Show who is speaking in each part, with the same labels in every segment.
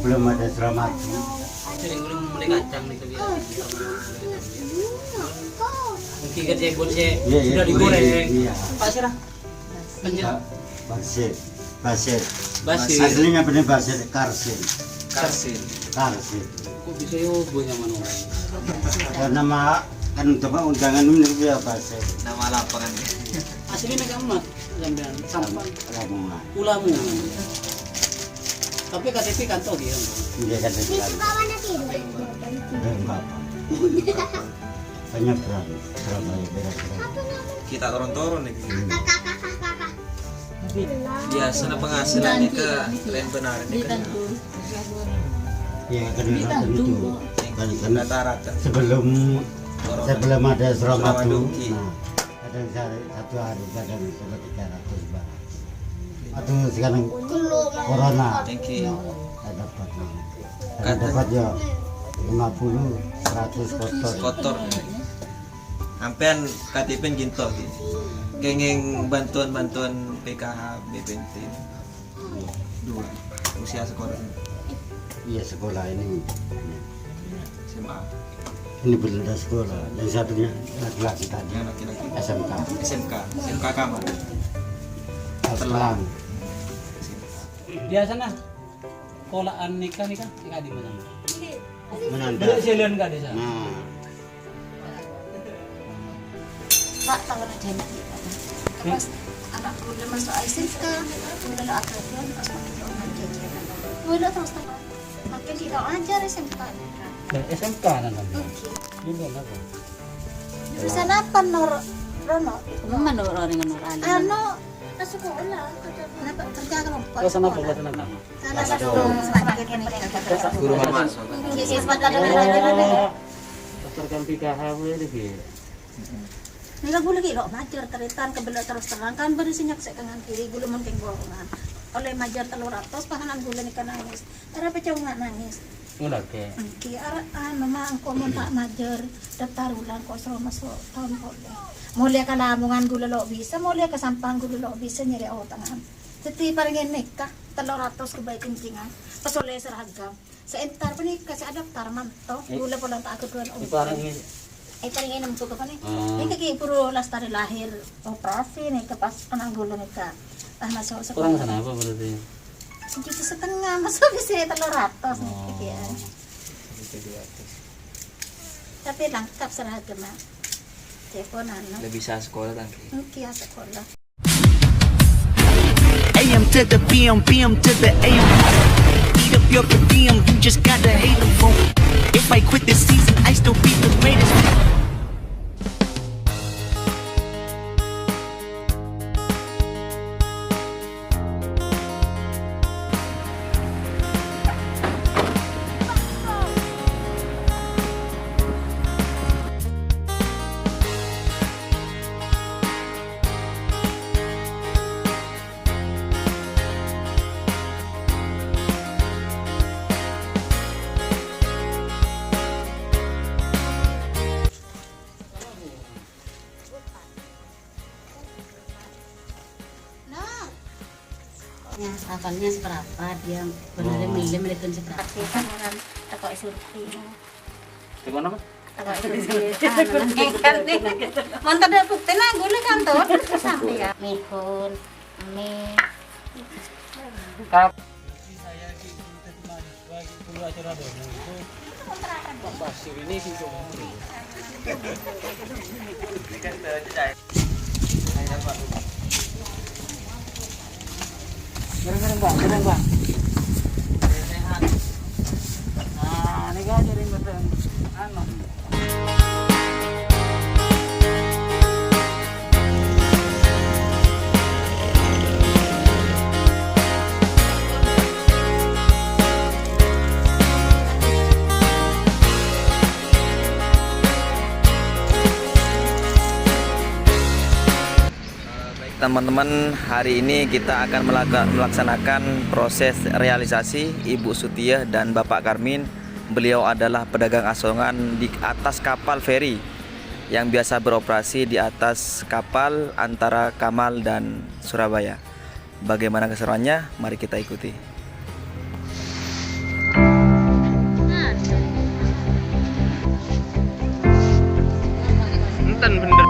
Speaker 1: sebelum ada Suramadu.
Speaker 2: Jadi belum mulai kacang nih kebiasaan. Mungkin kerja boleh sudah digoreng.
Speaker 1: Iya.
Speaker 2: Pak Sirah.
Speaker 1: Basir. Basir.
Speaker 2: Basir.
Speaker 1: Aslinya benar Basir Karsin.
Speaker 2: Karsin.
Speaker 1: Karsin.
Speaker 2: Kok bisa yo punya mana?
Speaker 1: Karena nama kan coba undangan ini dia Basir.
Speaker 3: Nama lapangan.
Speaker 2: Aslinya negara emak. Sampean sampan.
Speaker 1: Lamongan.
Speaker 2: Ulamu. Tapi KTP kantor dia.
Speaker 1: Dia kan dekat. Enggak apa. Banyak berang. Surabaya beres-beres.
Speaker 3: Kita turun-turun nih. Biasa penghasilannya ke lain benar ini kan.
Speaker 1: Iya kan tentu. Kan
Speaker 3: Rata-rata.
Speaker 1: sebelum ada Suramadu.
Speaker 3: Suramadu.
Speaker 1: Nah, kadang satu hari kadang cuma 300 barang. Atau sekarang corona.
Speaker 3: Thank you.
Speaker 1: Saya dapat. Saya dapat ya 50, 100 kotor.
Speaker 3: Kotor. Sampean KTP ginto gitu. Kenging bantuan-bantuan PKH BPNT. Dua. Usia sekolah
Speaker 1: Iya sekolah ini.
Speaker 3: SMA.
Speaker 1: Ini belum ada sekolah. Yang satunya laki-laki tadi.
Speaker 3: Yang laki-laki
Speaker 1: SMK.
Speaker 3: SMK kamar.
Speaker 1: Selang.
Speaker 2: Biasanya kolaan nikah di mana?
Speaker 1: Menanda.
Speaker 2: Bila selen enggak desa.
Speaker 1: Nah,
Speaker 4: Pak, tahu aja nak pas anak udah masuk ISIS kan, udah lah akhirnya pas masuk aja. Udah terus terus. Makin kita ajar SMK.
Speaker 2: SMK nanti. Juga apa?
Speaker 4: Jurusan apa Rono?
Speaker 5: Mana orang dengan orang lain?
Speaker 4: Ano, masuk sekolah. Kenapa kerja kan?
Speaker 2: Kelas apa? Kelas apa?
Speaker 4: Sana masuk sebagai kenikah.
Speaker 3: Guru masuk.
Speaker 4: Jadi sebentar ada.
Speaker 2: Terkam PKH boleh dia.
Speaker 4: Nila gula kilo majar teritan kebelah terus terang kan berisinya saya kangen kiri gula mungkin borongan. Oleh majar telur ratus pahanan gula ni kan nangis. Era pecah nggak nangis.
Speaker 2: Ulah ke.
Speaker 4: Ki mama angko mo tak majar daftar ulang ko so masuk tahun boleh. Mulai ka lamungan gula lo bisa, mulai ka sampang gula lo bisa nyari tangan. Jadi parang nikah telur ratus kebaik kencingan. Pas oleh seragam. Sa entar pa ni kasi adaptar man to. Gula po lang ta ako tuan.
Speaker 2: Parang
Speaker 4: Paling enam suka pa ni. Ni kaki puro lastari lahir operasi ni kapas anang gulo ni ka. Masuk
Speaker 2: kurang
Speaker 4: sekolah.
Speaker 2: sana apa berarti?
Speaker 4: Segitu setengah masuk bisa 300 ni kaki ya. Tapi lengkap seragam mah. Telepon ano.
Speaker 3: Lebih bisa sekolah tangki.
Speaker 4: Kia sekolah.
Speaker 6: AM to the PM, PM to the AM. Eat up your per diem, you just gotta hate them for. If I quit this season, I still be the greatest.
Speaker 5: Ya, akalnya seberapa dia benar milih milihkan seberapa.
Speaker 4: Tapi kan orang takut surti.
Speaker 2: Di mana, Pak?
Speaker 4: Takut surti. Kan nih. Mantap dah bukti nah gula kan tuh. Sampai ya. Mikun, ame.
Speaker 2: Kap. Saya dulu acara dong. Itu Basir ini sih Jaring bang. Nah, ini kan jaring betul. Anu.
Speaker 3: Teman-teman, hari ini kita akan melaksanakan proses realisasi Ibu Sutiah dan Bapak Karmin. Beliau adalah pedagang asongan di atas kapal feri yang biasa beroperasi di atas kapal antara Kamal dan Surabaya. Bagaimana keseruannya? Mari kita ikuti.
Speaker 7: kelihatan bener.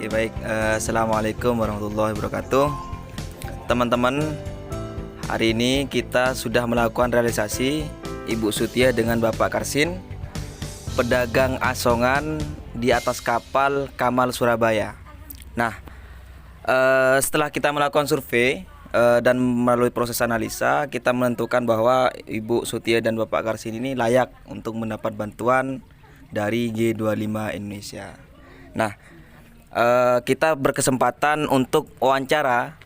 Speaker 3: Baik, assalamualaikum warahmatullahi wabarakatuh. Teman-teman, hari ini kita sudah melakukan realisasi Ibu Sutiah dengan Bapak Karsin, pedagang asongan di atas kapal Kamal Surabaya. Nah, setelah kita melakukan survei dan melalui proses analisa, kita menentukan bahwa Ibu Sutiah dan Bapak Karsin ini layak untuk mendapat bantuan dari G25 Indonesia. Nah, kita berkesempatan untuk wawancara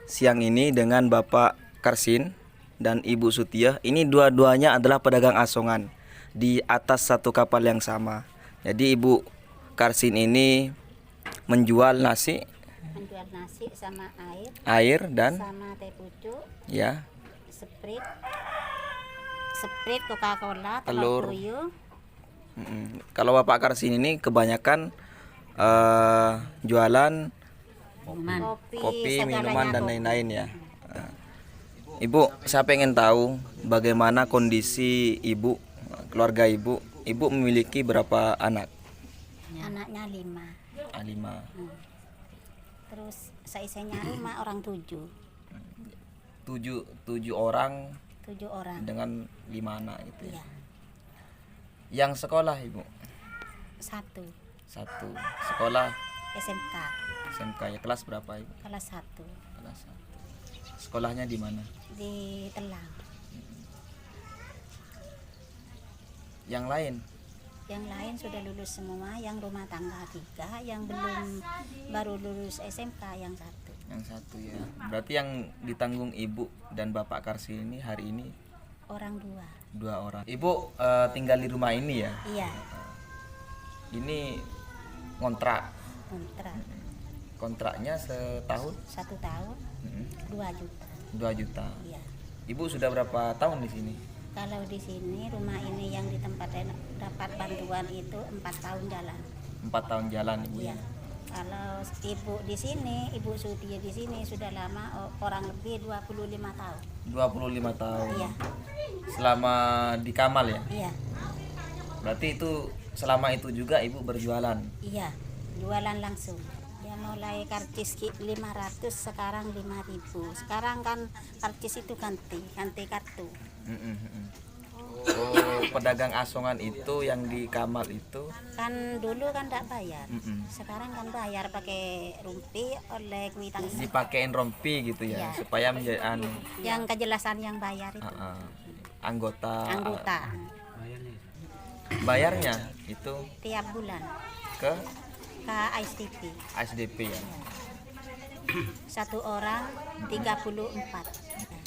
Speaker 3: siang ini dengan Bapak Karsin dan Ibu Sutiah. Ini dua-duanya adalah pedagang asongan di atas satu kapal yang sama. Jadi Ibu Karsin ini menjual nasi
Speaker 5: sama
Speaker 3: air dan
Speaker 5: sama teh pucuk,
Speaker 3: ya,
Speaker 5: Sprite, Coca-Cola,
Speaker 3: telur.
Speaker 5: telur puyuh.
Speaker 3: Kalau Bapak Karsin ini kebanyakan jualan kopi, minuman dan lain-lain ya. Ibu, saya pengen tahu bagaimana kondisi Ibu, keluarga Ibu. Ibu memiliki berapa anak?
Speaker 5: Anaknya 5.
Speaker 3: 5.
Speaker 5: Terus seisinya rumah orang 7.
Speaker 3: 7 orang
Speaker 5: 7 orang.
Speaker 3: dengan 5 anak itu ya.
Speaker 5: Iya.
Speaker 3: Yang sekolah Ibu?
Speaker 5: 1.
Speaker 3: Sekolah
Speaker 5: SMK
Speaker 3: ya, kelas berapa Ibu?
Speaker 5: kelas 1
Speaker 3: Kelas 1. Sekolahnya di mana?
Speaker 5: di Telang.
Speaker 3: Yang lain?
Speaker 5: Yang lain sudah lulus semua, yang rumah tangga 3, yang belum baru lulus SMK yang 1.
Speaker 3: Yang 1 ya. Berarti yang ditanggung Ibu dan Bapak Karsin ini hari ini
Speaker 5: Orang 2.
Speaker 3: 2 orang. Ibu tinggal di rumah ini ya?
Speaker 5: Iya,
Speaker 3: Ini kontrak. Kontraknya setahun?
Speaker 5: 1 tahun 2 juta.
Speaker 3: 2 juta.
Speaker 5: Iya.
Speaker 3: Ibu sudah berapa tahun di sini?
Speaker 5: Kalau di sini rumah ini yang di tempat dapat bantuan itu 4 tahun jalan.
Speaker 3: 4 tahun jalan Ibu
Speaker 5: Iya.
Speaker 3: ya.
Speaker 5: Kalau ibu di sini, Ibu Sutiah di sini sudah lama, orang lebih 25 tahun.
Speaker 3: 25 tahun.
Speaker 5: Iya.
Speaker 3: Selama di Kamal ya?
Speaker 5: Iya.
Speaker 3: Berarti itu selama itu juga Ibu berjualan?
Speaker 5: Iya, jualan langsung. Ya mulai karcis 500, sekarang 5.000. Sekarang kan karcis itu ganti kartu.
Speaker 3: Oh, pedagang asongan itu yang di Kamal itu
Speaker 5: Kan dulu kan tidak bayar. Sekarang kan bayar pakai rumpi oleh kuitansi.
Speaker 3: dipakein rompi gitu ya,
Speaker 5: Iya.
Speaker 3: supaya menjadi
Speaker 5: Yang kejelasan yang bayar itu.
Speaker 3: anggota. Bayarnya itu
Speaker 5: Tiap bulan
Speaker 3: ke
Speaker 5: ke ISDP.
Speaker 3: ASDP ya.
Speaker 5: 1 orang 34.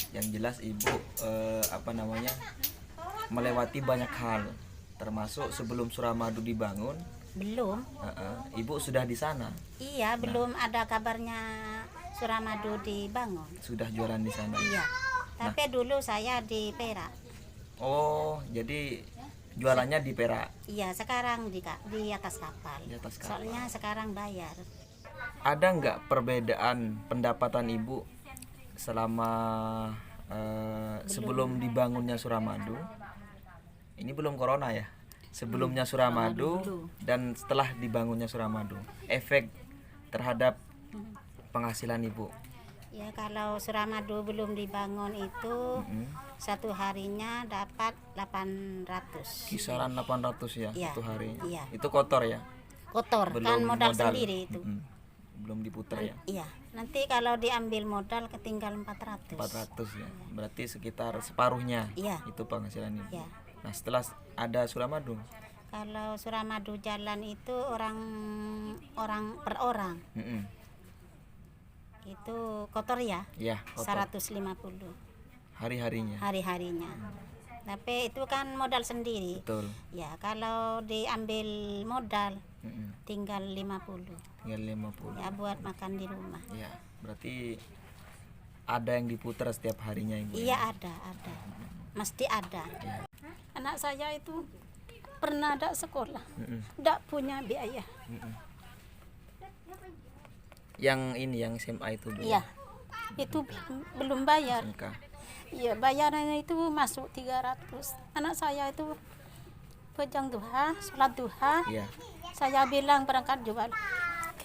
Speaker 3: Yang jelas Ibu melewati banyak hal, termasuk sebelum Suramadu dibangun.
Speaker 5: Belum.
Speaker 3: Ibu sudah di sana.
Speaker 5: Iya, belum ada kabarnya Suramadu dibangun.
Speaker 3: Sudah jualan di sana.
Speaker 5: Iya. Tapi dulu saya di Perak.
Speaker 3: Oh, jadi jualannya di Perak.
Speaker 5: Iya, sekarang di atas kapal.
Speaker 3: Di atas kapal.
Speaker 5: Soalnya sekarang bayar.
Speaker 3: Ada nggak perbedaan pendapatan Ibu selama sebelum dibangunnya Suramadu? Ini belum corona ya. Sebelumnya Suramadu dan setelah dibangunnya Suramadu. Efek terhadap penghasilan Ibu.
Speaker 5: Ya, kalau Suramadu belum dibangun itu satu harinya dapat 800.
Speaker 3: Kisaran 800 ya,
Speaker 5: Iya.
Speaker 3: satu hari.
Speaker 5: Iya.
Speaker 3: Itu kotor ya?
Speaker 5: Kotor, kan modal sendiri itu.
Speaker 3: Belum diputar ya.
Speaker 5: Iya. Nanti kalau diambil modal ketinggal 400.
Speaker 3: 400 ya. Berarti sekitar separuhnya.
Speaker 5: Iya.
Speaker 3: Itu penghasilan Ibu.
Speaker 5: Iya.
Speaker 3: Nah, setelah ada Suramadu,
Speaker 5: Kalau Suramadu jalan itu orang per orang. Itu kotor ya?
Speaker 3: Ya, kotor.
Speaker 5: 150
Speaker 3: Hari-harinya.
Speaker 5: hari-harinya. Tapi itu kan modal sendiri.
Speaker 3: Betul.
Speaker 5: Ya, kalau diambil modal tinggal 50.
Speaker 3: Tinggal 50.
Speaker 5: Ya, buat makan di rumah.
Speaker 3: Ya, berarti ada yang diputar setiap harinya Ibu.
Speaker 5: Iya, ada. Mesti ada. Anak saya itu pernah ada sekolah. Enggak punya biaya.
Speaker 3: Yang ini yang SMA itu Bu.
Speaker 5: Iya. Itu belum bayar.
Speaker 3: SMK.
Speaker 5: Iya, bayarannya itu masuk 300. Anak saya itu pejang duha, sholat duha.
Speaker 3: Iya.
Speaker 5: Saya bilang berangkat jual.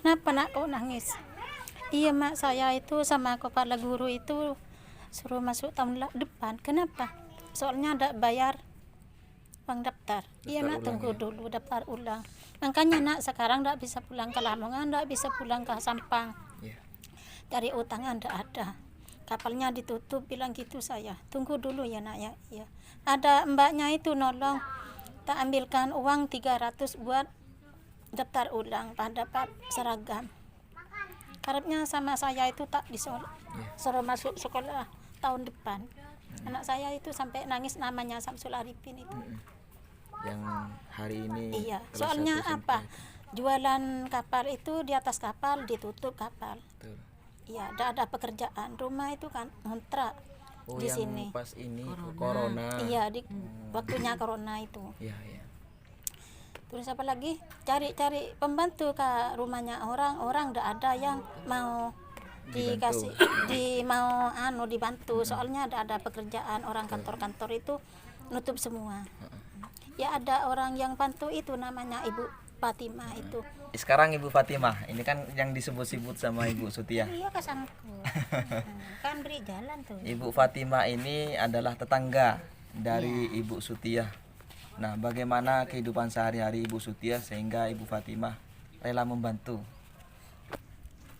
Speaker 5: Kenapa nak kau nangis? Iya mak, saya itu sama kepala guru itu suruh masuk tahun depan. Kenapa? Soalnya ada bayar uang daftar. Iya mak, tunggu dulu daftar ulang. Makanya nak sekarang tidak bisa pulang ke Lamongan, tidak bisa pulang ke Sampang.
Speaker 3: Iya.
Speaker 5: Cari utangnya tidak ada. Kapalnya ditutup, bilang gitu saya. Tunggu dulu ya nak ya. Ya. Ada mbaknya itu nolong. Tak ambilkan uang 300 buat daftar ulang, dapat seragam. Karepnya sama saya itu tak disuruh masuk sekolah tahun depan. Anak saya itu sampai nangis, namanya Samsul Arifin itu.
Speaker 3: Yang hari ini.
Speaker 5: Iya,
Speaker 3: kelas
Speaker 5: soalnya
Speaker 3: 1 SMP
Speaker 5: apa?
Speaker 3: itu.
Speaker 5: Jualan kapal itu di atas kapal, ditutup kapal.
Speaker 3: Betul.
Speaker 5: Iya, ada pekerjaan. Rumah itu kan ngontrak
Speaker 3: Oh,
Speaker 5: di
Speaker 3: yang
Speaker 5: sini.
Speaker 3: pas ini corona.
Speaker 5: Iya, di waktunya corona itu.
Speaker 3: Iya, iya.
Speaker 5: Terus apa lagi? Cari pembantu ke rumahnya orang ndak ada yang mau dikasih mau dibantu. Soalnya ada pekerjaan, orang kantor-kantor itu nutup semua. Ya ada orang yang bantu itu namanya Ibu Fatimah itu.
Speaker 3: Sekarang Ibu Fatimah, ini kan yang disebut-sebut sama Ibu Sutiah.
Speaker 5: Iya kesangku. Kan beri jalan tuh.
Speaker 3: Ibu Fatimah ini adalah tetangga dari Ibu Sutiah. Nah, bagaimana kehidupan sehari-hari Ibu Sutiah sehingga Ibu Fatimah rela membantu?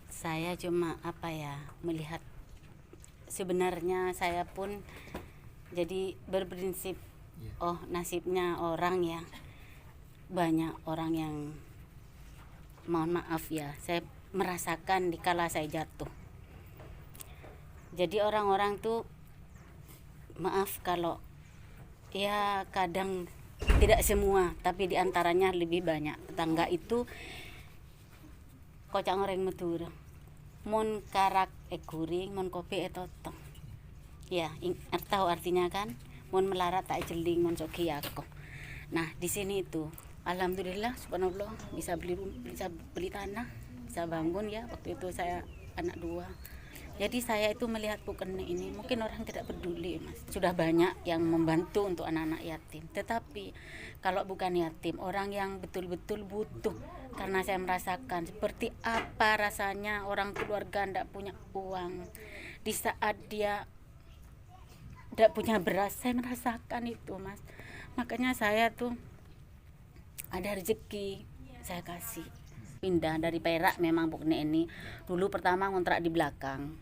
Speaker 7: Saya cuma melihat sebenarnya saya pun jadi berprinsip nasibnya orang ya, banyak orang yang mohon maaf ya, saya merasakan dikala saya jatuh. Jadi orang-orang tuh maaf kalau ya kadang tidak semua, tapi diantaranya lebih banyak tetangga itu kocak ngoreng metur mon karak guring mon kopi totong ya tahu artinya kan, mon melarat tak jeling mon soki aku. Nah di sini itu alhamdulillah subhanallah bisa beli tanah, bisa bangun ya. Waktu itu saya anak 2. Jadi saya itu melihat bukan ini, mungkin orang tidak peduli Mas. Sudah banyak yang membantu untuk anak-anak yatim. Tetapi kalau bukan yatim, orang yang betul-betul butuh. Karena saya merasakan seperti apa rasanya orang keluarga tidak punya uang. Di saat dia tidak punya beras, saya merasakan itu Mas. Makanya saya tuh ada rezeki, saya kasih. Pindah dari Perak memang pokoknya ini. Dulu pertama ngontrak di belakang.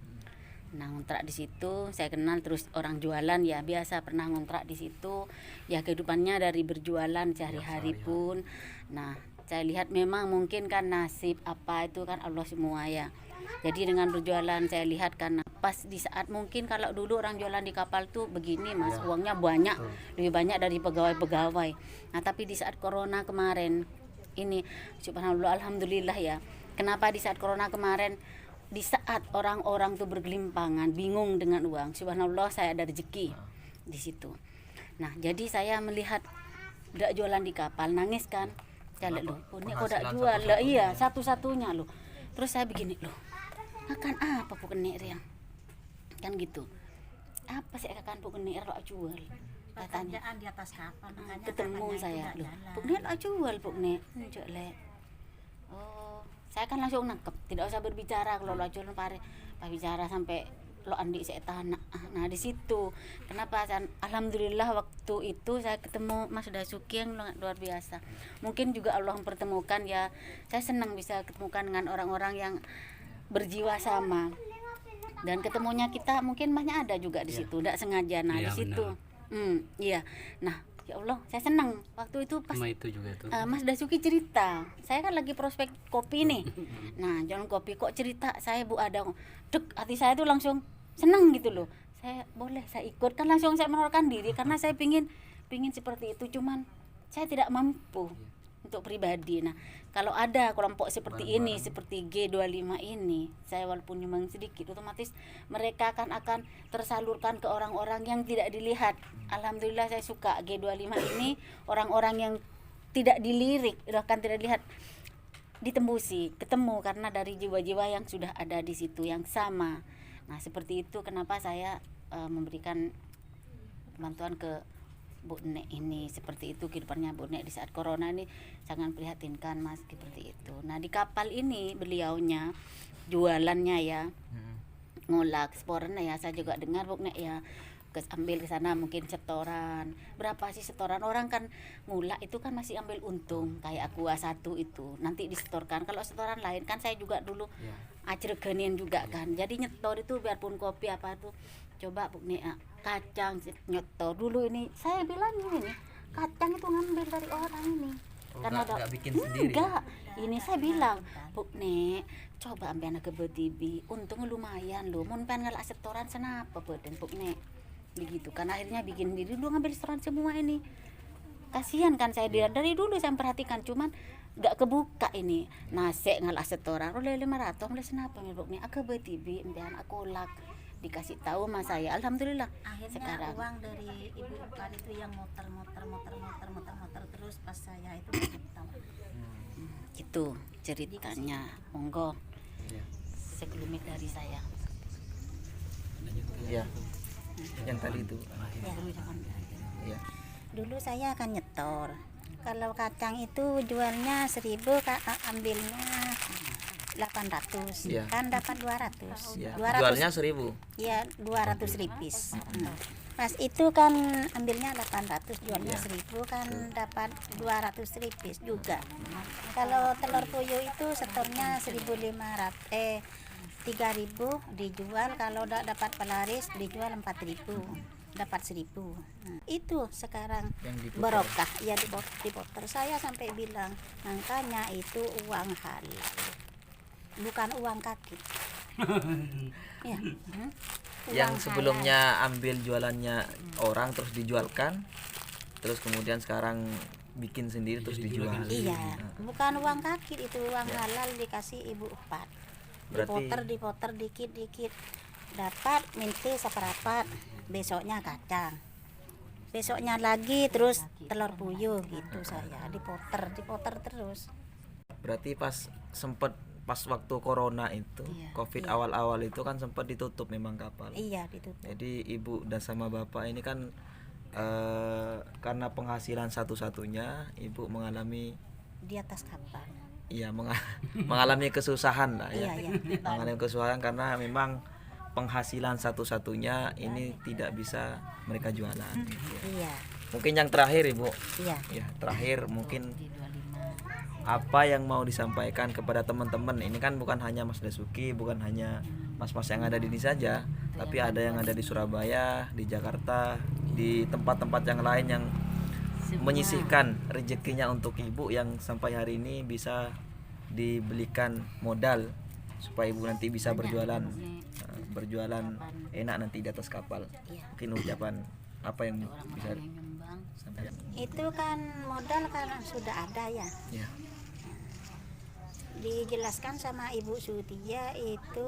Speaker 7: Nah, ngontrak di situ saya kenal, terus orang jualan ya biasa pernah ngontrak di situ. Ya kehidupannya dari berjualan sehari-hari pun. Nah, saya lihat memang mungkin kan nasib apa itu kan Allah semua ya. Jadi dengan berjualan saya lihat karena pas di saat mungkin kalau dulu orang jualan di kapal tuh begini Mas, uangnya banyak, lebih banyak dari pegawai-pegawai. Nah, tapi di saat corona kemarin ini subhanallah alhamdulillah ya. Kenapa di saat corona kemarin, di saat orang-orang tuh bergelimpangan bingung dengan uang, subhanallah saya ada rezeki di situ. Nah jadi saya melihat tidak jualan di kapal, nangis kan, saya lihat loh ini kok tidak jual lah, iya satu-satunya loh. Terus saya begini loh, makan apa pokoknya yang kan gitu, apa sih akan pokoknya lo jual katanya
Speaker 5: di atas kapal.
Speaker 7: ketemu saya loh pokoknya lo jual pokoknya le. Oh saya kan langsung nangkep, tidak usah berbicara kalau lo jual pare bicara sampai lo andi saya tanah. Nah di situ kenapa alhamdulillah waktu itu saya ketemu Mas Dasuki yang luar biasa. Mungkin juga Allah mempertemukan ya, saya senang bisa ketemukan dengan orang-orang yang berjiwa sama, dan ketemunya kita mungkin banyak ada juga di situ, tidak sengaja. Nah di situ iya. Nah Ya Allah, saya senang waktu itu pas
Speaker 2: Cuma itu juga tuh.
Speaker 7: Mas Dasuki cerita, saya kan lagi prospek kopi nih. Nah, jualan kopi kok cerita saya Bu ada, dek hati saya tuh langsung senang gitu loh. Saya boleh saya ikut, kan langsung saya menawarkan diri karena saya pingin seperti itu, cuman saya tidak mampu untuk pribadi. Nah, kalau ada kelompok seperti ini, seperti G25 ini, saya walaupun nyumbang sedikit, otomatis mereka akan tersalurkan ke orang-orang yang tidak dilihat. Alhamdulillah saya suka G25 ini, orang-orang yang tidak dilirik, bahkan tidak dilihat, ditembusi, ketemu karena dari jiwa-jiwa yang sudah ada di situ yang sama. Nah, seperti itu kenapa saya memberikan bantuan ke Bu Nek ini. Seperti itu kehidupannya Bu Nek di saat corona ini sangat prihatinkan Mas, seperti itu. Nah, di kapal ini beliaunya jualannya ya ngolak ekspornya ya, saya juga dengar Bu Nek ya ambil ke sana mungkin setoran. Berapa sih setoran? Orang kan ngulak itu kan masih ambil untung kayak Aqua 1 itu. Nanti disetorkan. Kalau setoran lain kan saya juga dulu ajregenin juga kan. Jadi nyetor itu biarpun kopi apa itu coba Bu Nek kacang nyetor dulu ini. Saya bilang ini kacang itu ngambil dari orang ini. Karena
Speaker 3: nggak bikin sendiri.
Speaker 7: Enggak. Ini saya bilang, Bu Nek, coba ambil anak ke BTB, untung lumayan loh. Mun pengen ngelak setoran senapa badan Bu Nek. Begitu kan akhirnya bikin diri dulu ngambil setoran semua ini. Kasihan kan saya dari dulu saya perhatikan, cuman nggak kebuka ini. Nasi ngelak setoran oleh 500 mulai senapa Bu Nek. Aku BTB ambil aku lak dikasih tahu mas saya, alhamdulillah.
Speaker 5: Akhirnya
Speaker 7: sekarang
Speaker 5: uang dari ibu Upar itu yang muter terus pas saya itu tahu.
Speaker 7: itu ceritanya, monggo sekelumit dari saya.
Speaker 3: Ya. Yang tadi itu. Ya.
Speaker 5: Dulu saya akan nyetor. Kalau kacang itu jualnya 1.000, ambilnya 800,
Speaker 3: Iya.
Speaker 5: kan dapat 200.
Speaker 3: Ya.
Speaker 5: 200.
Speaker 3: Jualnya 1.000.
Speaker 5: Ya 200 ripis. Pas itu kan ambilnya 800, jualnya 1.000 kan dapat 200 ripis juga. Kalau telur puyuh itu setornya 3.000 dijual, kalau udah dapat pelaris dijual 4.000, dapat 1.000. Itu sekarang barokah ya dipoter. Saya sampai bilang makanya itu uang halal, bukan uang kaki. Ya.
Speaker 3: Yang sebelumnya ambil jualannya orang terus dijualkan, terus kemudian sekarang bikin sendiri terus dijual.
Speaker 5: Iya, bukan uang kaki, itu uang halal dikasih ibu Upar.
Speaker 3: Berarti
Speaker 5: Dipoter dikit dapat minti seperapat, besoknya kacang, besoknya lagi terus telur puyuh gitu. Saya dipoter terus.
Speaker 3: berarti pas waktu corona itu, Covid awal-awal itu kan sempat ditutup memang kapal.
Speaker 5: Iya, ditutup.
Speaker 3: Jadi ibu dan sama bapak ini kan karena penghasilan satu-satunya, ibu mengalami
Speaker 5: Di atas kapal.
Speaker 3: mengalami kesusahan lah ya.
Speaker 5: Iya.
Speaker 3: Mengalami kesusahan karena memang penghasilan satu-satunya ini tidak bisa mereka jualan. Gitu.
Speaker 5: Iya.
Speaker 3: Mungkin yang terakhir Ibu.
Speaker 5: Iya.
Speaker 3: Ya, terakhir mungkin apa yang mau disampaikan kepada teman-teman. Ini kan bukan hanya Mas Dasuki, bukan hanya mas-mas yang ada di sini saja, tapi ada yang ada di Surabaya, di Jakarta, di tempat-tempat yang lain yang menyisihkan rezekinya untuk ibu yang sampai hari ini bisa dibelikan modal supaya ibu nanti bisa berjualan enak nanti di atas kapal. Mungkin ucapan apa yang bisa sampaikan?
Speaker 5: Itu kan modal kan sudah ada ya.
Speaker 3: Ya.
Speaker 5: Dijelaskan sama Ibu Sutia itu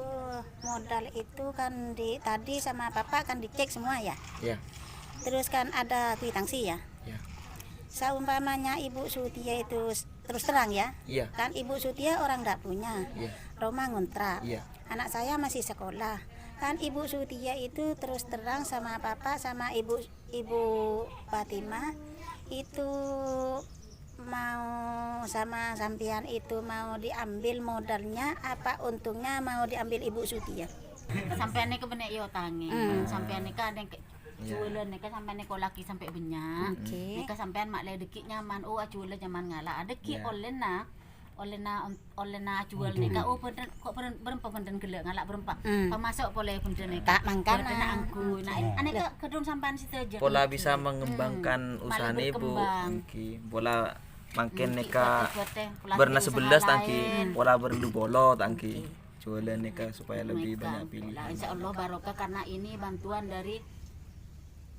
Speaker 5: modal itu kan tadi sama Bapak kan dicek semua ya.
Speaker 3: Ya.
Speaker 5: Terus kan ada kwitansi ya.
Speaker 3: Ya.
Speaker 5: Seumpamanya Ibu Sutia itu terus terang ya.
Speaker 3: Iya.
Speaker 5: Kan Ibu Sutia orang enggak punya.
Speaker 3: Iya.
Speaker 5: Rumah ngontrak.
Speaker 3: Iya.
Speaker 5: Anak saya masih sekolah. Kan Ibu Sutia itu terus terang sama Papa sama Ibu Fatimah itu mau sama sampean itu mau diambil modalnya apa untungnya mau diambil Ibu Sutia.
Speaker 7: Sampai nih ke benek yo tangi, sampai nih kan yang jualan nih kan sampai nih laki sampai banyak. Nih kan sampai mak le dekik nyaman, oh jualan nyaman ngala, ada ki online nak. oleh na jual neka oh bener kok berempat bener gelek ngalak berempat pemasok boleh bener neka
Speaker 5: Tak mangkana.
Speaker 7: bener angku nah aneka kedung sampan situ aja
Speaker 3: Pola bisa mengembangkan usaha
Speaker 7: Malah
Speaker 3: ibu.
Speaker 7: berkembang.
Speaker 3: Oke. Pola makin neka
Speaker 7: Pulang
Speaker 3: berna
Speaker 7: usaha
Speaker 3: sebelas
Speaker 7: lain.
Speaker 3: tangki. Pola berndu bolo tangki. Jualan neka supaya lebih banyak
Speaker 7: Nah,
Speaker 3: pilihan.
Speaker 7: insya Allah barokah karena ini bantuan dari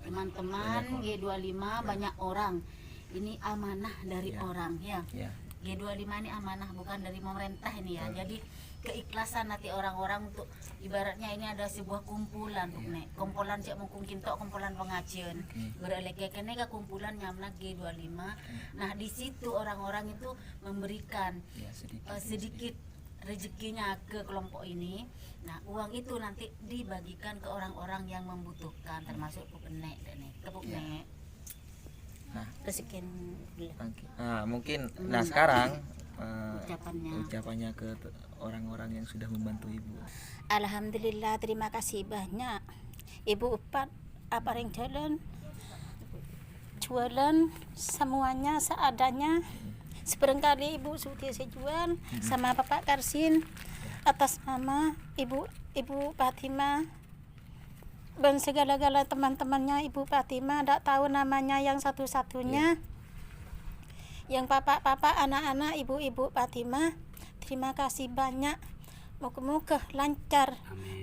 Speaker 7: teman-teman G25 banyak orang. Ini amanah dari orang ya.
Speaker 3: Ya.
Speaker 7: G25 ini amanah bukan dari pemerintah ini ya. Jadi keikhlasan nanti orang-orang untuk ibaratnya ini ada sebuah kumpulan nek kumpulan cek mungkin kintok kumpulan pengajian bereleke kene ke kumpulan nyamna G25. Nah di situ orang-orang itu memberikan
Speaker 3: Ya, sedikit.
Speaker 7: sedikit rezekinya ke kelompok ini. Nah uang itu nanti dibagikan ke orang-orang yang membutuhkan termasuk Pupnek dan Kepupnek.
Speaker 3: Nah,
Speaker 5: Rezekin
Speaker 3: oke. Nah, mungkin sekarang
Speaker 7: Ucapannya.
Speaker 3: ke orang-orang yang sudah membantu ibu.
Speaker 5: Alhamdulillah, terima kasih banyak. Ibu Upat apa yang jualan semuanya seadanya. Seberangkali Ibu Suti sejual sama Bapak Karsin atas nama Ibu Fatimah dan segala-gala teman-temannya Ibu Fatimah. Tidak tahu namanya yang satu-satunya. Yang bapak-bapak, anak-anak, ibu-ibu Fatimah, terima kasih banyak. Moga-moga lancar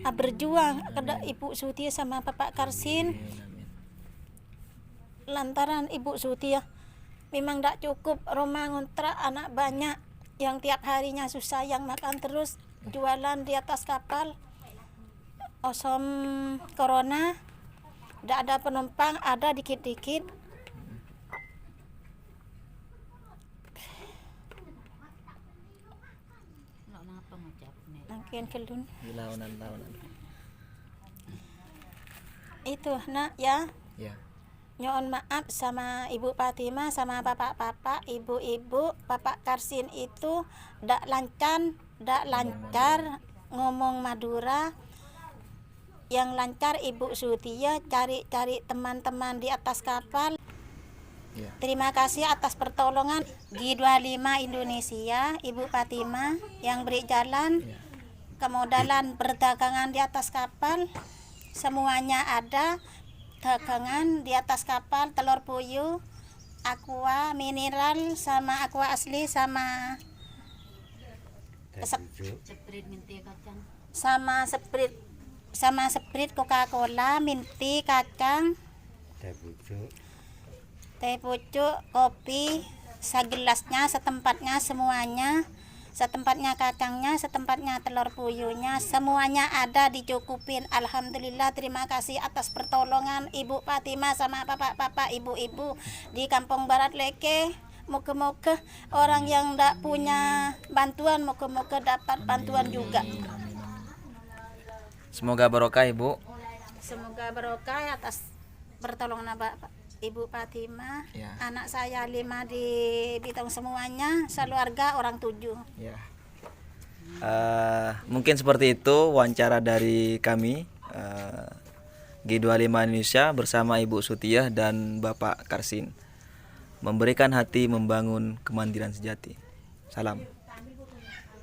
Speaker 5: berjuang kepada Ibu Suti sama Bapak Karsin. Lantaran Ibu Suti memang tidak cukup rumah ngontrak anak banyak yang tiap harinya susah yang makan terus jualan di atas kapal. Osom corona, tidak ada penumpang, ada dikit-dikit. Mungkin kelun.
Speaker 3: Tahunan.
Speaker 5: Itu nak ya.
Speaker 3: Ya.
Speaker 5: Nyoon maaf sama Ibu Fatimah sama bapak-bapak, ibu-ibu, Bapak Karsin itu ndak lancar ngomong Madura. Yang lancar Ibu Sutia cari-cari teman-teman di atas kapal.
Speaker 3: Ya.
Speaker 5: Terima kasih atas pertolongan G25 Indonesia, Ibu Fatimah yang beri jalan kemodalan perdagangan di atas kapal. Semuanya ada. Dagangan di atas kapal, telur puyuh, aqua mineral sama aqua asli sama
Speaker 7: Sprite minti kacang.
Speaker 5: sama Sprite Coca-Cola, minti, kacang, teh pucuk, kopi, segelasnya, setempatnya semuanya. Setempatnya kacangnya, setempatnya telur puyuhnya, semuanya ada dicukupin. Alhamdulillah, terima kasih atas pertolongan Ibu Fatimah sama bapak-bapak, ibu-ibu di Kampung Barat Leke. Moga-moga orang yang tidak punya bantuan, moga-moga dapat bantuan juga.
Speaker 3: Semoga barokah ibu.
Speaker 5: Semoga barokah atas pertolongan Bapak Ibu Fatimah.
Speaker 3: Ya.
Speaker 5: Anak saya 5 di Bitung semuanya, sekeluarga orang 7.
Speaker 3: Ya. Mungkin seperti itu wawancara dari kami G25 Indonesia bersama Ibu Sutiah dan Bapak Karsin, memberikan hati membangun kemandirian sejati. Salam.